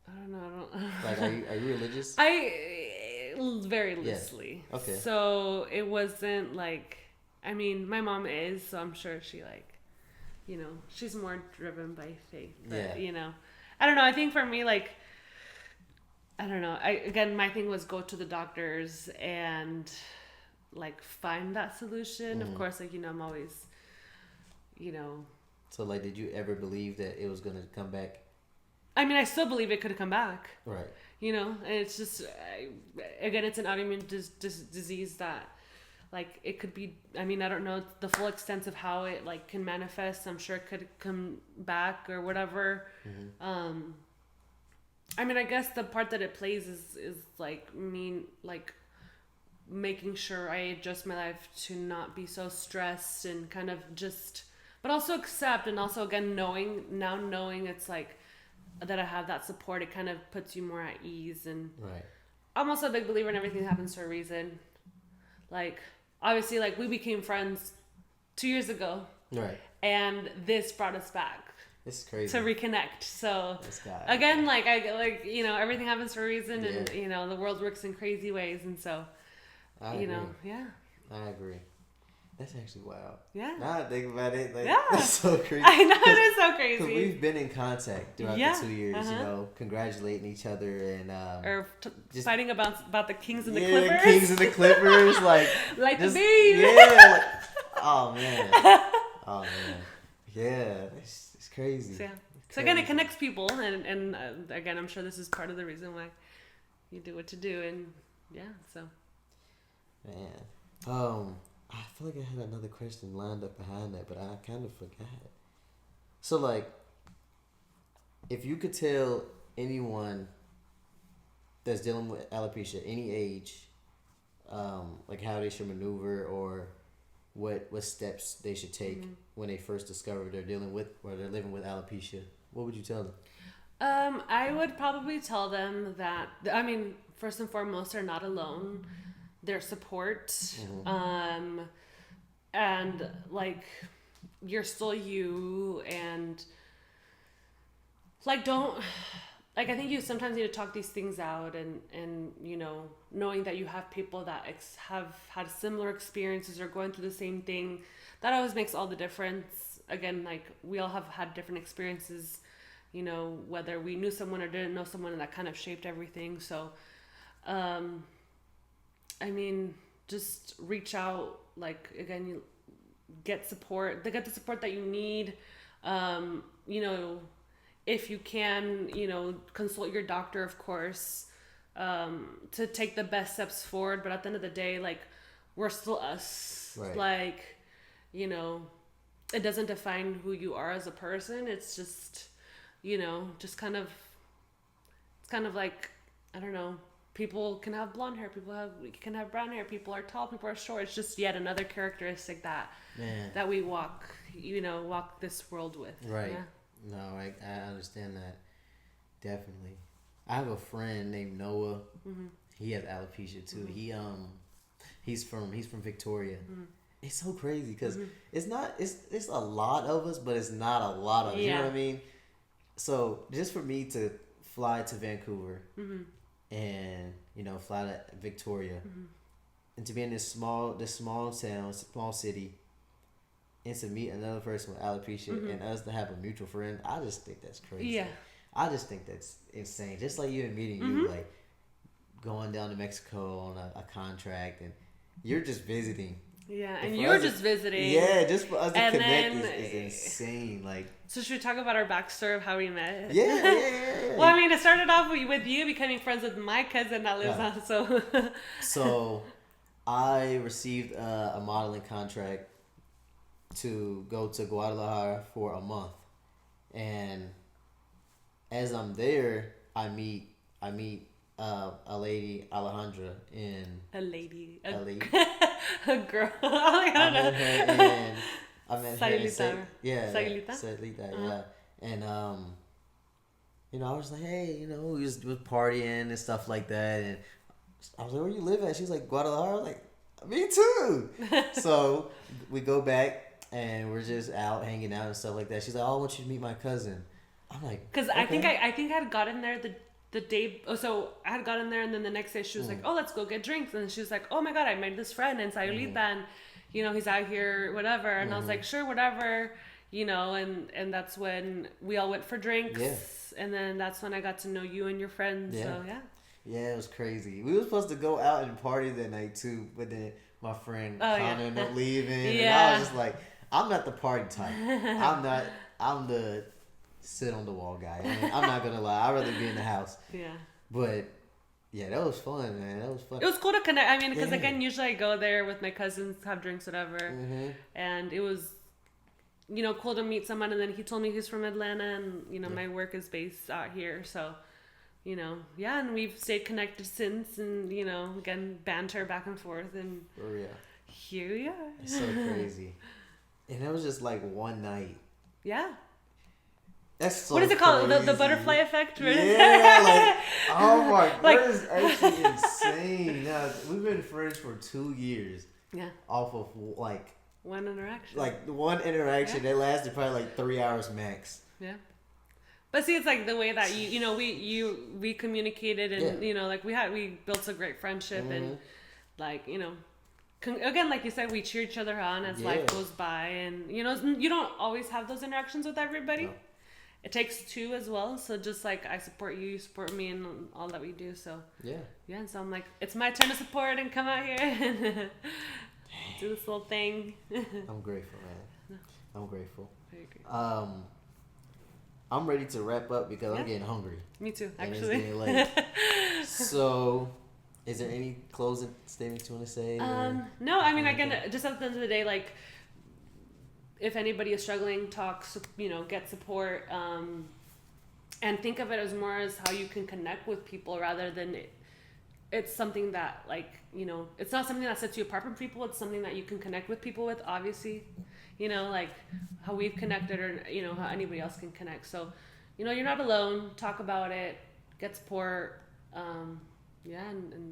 I don't know. I don't. Like, are you religious? I very loosely. Yeah. Okay. So it wasn't like. I mean, my mom is, so I'm sure she like, you know, she's more driven by faith. But, Yeah. you know, I don't know. I think for me, like, I don't know. My thing was go to the doctors and like find that solution. Mm-hmm. Of course, like, you know, I'm always, you know. So like, did you ever believe that it was gonna come back? I mean, I still believe it could come back. Right. You know, and it's just again, it's an autoimmune disease that. Like it could be. I mean, I don't know the full extent of how it like can manifest. I'm sure it could come back or whatever. Mm-hmm. I mean, I guess the part that it plays is like like making sure I adjust my life to not be so stressed and kind of just, but also accept, and also again knowing it's like that I have that support. It kind of puts you more at ease. And Right. I'm also a big believer in everything happens for a reason. Like. Obviously, like, we became friends 2 years ago. Right. And this brought us back. It's crazy. To reconnect. So, This guy. again, you know, everything happens for a reason. Yeah. And, you know, the world works in crazy ways. And so, I you agree. know, yeah. I agree. That's actually wild. Yeah. Now I think about it, like, Yeah. that's so crazy. I know, it is so Because crazy. we've been in contact throughout Yeah. the 2 years, Uh-huh. you know, congratulating each other and Or just- fighting about the Kings and the yeah, Clippers. Kings and the Clippers, like Like just, the bees. yeah. Like, oh man, yeah, it's crazy. So, yeah. It's So again, it crazy. connects people, and again, I'm sure this is part of the reason why you do what you do, and yeah, so. Man, I feel like I had another question lined up behind that, but I kind of forgot. So like, if you could tell anyone that's dealing with alopecia, any age, like how they should maneuver or what steps they should take when they first discover they're dealing with or they're living with alopecia, what would you tell them? I would probably tell them that, I mean, first and foremost, they're not alone. Their support, and like, you're still you, and like, don't, like, I think you sometimes need to talk these things out, and you know, knowing that you have people that have had similar experiences or going through the same thing, that always makes all the difference. Again, like, we all have had different experiences, you know, whether we knew someone or didn't know someone, and that kind of shaped everything. So, I mean, just reach out, like, again, you get support. They get the support that you need. You know, if you can, you know, consult your doctor, of course, to take the best steps forward. But at the end of the day, like, we're still us. Right. Like, you know, it doesn't define who you are as a person. It's just, you know, just kind of, it's kind of like, I don't know, people can have blonde hair, people can have brown hair, people are tall, people are short. It's just yet another characteristic that we walk this world with. Right. Yeah. No, I understand that. Definitely. I have a friend named Noah. Mm-hmm. He has alopecia too. Mm-hmm. He's from Victoria. Mm-hmm. It's so crazy because it's a lot of us, but it's not a lot of us. You know what I mean? So just for me to fly to Vancouver and, you know, fly to Victoria and to be in this small town, small city, and to meet another person with alopecia and us to have a mutual friend, I just think that's crazy. Yeah. I just think that's insane. Just like you and meeting you, like going down to Mexico on a contract, and you're just visiting. Yeah, and you were just visiting. Yeah, just for us to connect then, is insane. Like, so should we talk about our backstory of how we met? Yeah. Well, I mean, it started off with you becoming friends with my cousin that lives on. So, I received a modeling contract to go to Guadalajara for a month, and as I'm there, I meet a lady, Alejandra, a lady, a lady. a girl. I met her in Sailita? yeah. And I was like, hey, we was partying and stuff like that, and I was like, where you live at? She was like, Guadalajara. I was like, me too. So we go back and we're just out hanging out and stuff like that. She's like, oh, I want you to meet my cousin. I'm like, because okay. I think I had gotten there the day. Oh, so I had gotten there, and then the next day she was like, oh, let's go get drinks, and she was like, oh my god, I made this friend in Sayulita, and he's out here, whatever, and I was like, sure, whatever, and that's when we all went for drinks, and then that's when I got to know you and your friends. So yeah, it was crazy. We were supposed to go out and party that night too, but then my friend Connor ended up leaving, and I was just like, I'm not the party type. I'm the sit on the wall guy. I mean, I'm not gonna lie. I'd rather be in the house. Yeah. But yeah, that was fun, man. That was fun. It was cool to connect. I mean, because again, usually I go there with my cousins, have drinks, whatever, and it was, cool to meet someone. And then he told me he's from Atlanta, and my work is based out here, so. And we've stayed connected since, and again, banter back and forth, and here we are. It's so crazy, and it was just like one night. Yeah. That's so what is it called? The butterfly effect? Right? Yeah, oh my god, that is actually insane. Now, we've been friends for 2 years. Yeah. Off of one interaction. That lasted probably 3 hours max. Yeah. But see, it's like the way that we communicated, and we built a great friendship, and again, like you said, we cheer each other on as life goes by, and you don't always have those interactions with everybody. No. It takes two as well. So just like I support you, you support me, and all that we do. So yeah. And so I'm like, it's my turn to support and come out here and do this little thing. I'm grateful, man. I'm grateful. Very grateful. I'm ready to wrap up because I'm getting hungry. Me too, actually. And it's getting late. So, is there any closing statements you want to say? No, I mean, again, just at the end of the day, if anybody is struggling, talk, get support, and think of it as more as how you can connect with people rather than it's something that, it's not something that sets you apart from people. It's something that you can connect with people with, obviously. How we've connected, or how anybody else can connect. So you're not alone. Talk about it, get support, and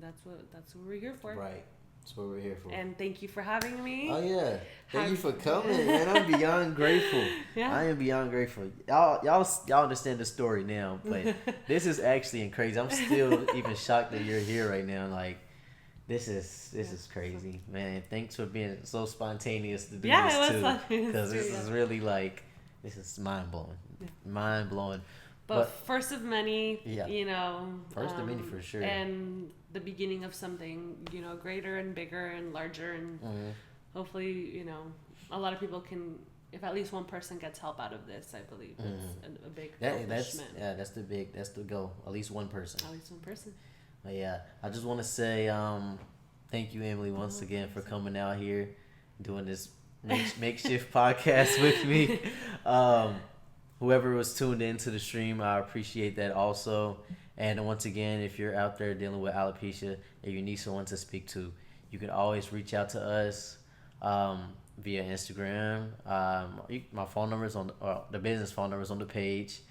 that's what we're here for. Right, that's what we're here for. And thank you for having me. Oh yeah, thank you for coming, man. I'm beyond grateful. I am beyond grateful. Y'all understand the story now, but this is actually crazy. I'm still even shocked that you're here right now. This is crazy, man. Thanks for being so spontaneous to do this too, because this is really this is mind blowing, But first of many, first of many for sure, and the beginning of something, greater and bigger and larger, and hopefully, a lot of people can. If at least one person gets help out of this, I believe it's a big accomplishment. That's the goal. At least one person. But yeah, I just want to say thank you, Emily, once again for coming out here, doing this makeshift podcast with me. Whoever was tuned into the stream, I appreciate that also. And once again, if you're out there dealing with alopecia and you need someone to speak to, you can always reach out to us via Instagram. My phone number is the business phone number is on the page.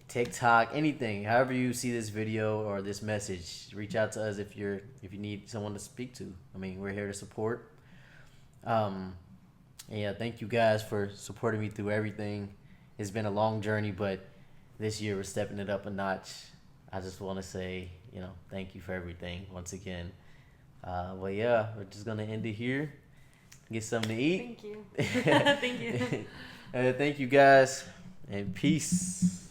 TikTok, anything, however you see this video or this message, reach out to us if you need someone to speak to. I mean, we're here to support. Thank you guys for supporting me through everything. It's been a long journey, but this year we're stepping it up a notch. I just want to say, thank you for everything once again. We're just gonna end it here. Get something to eat. Thank you. Thank you. Thank you guys, and peace.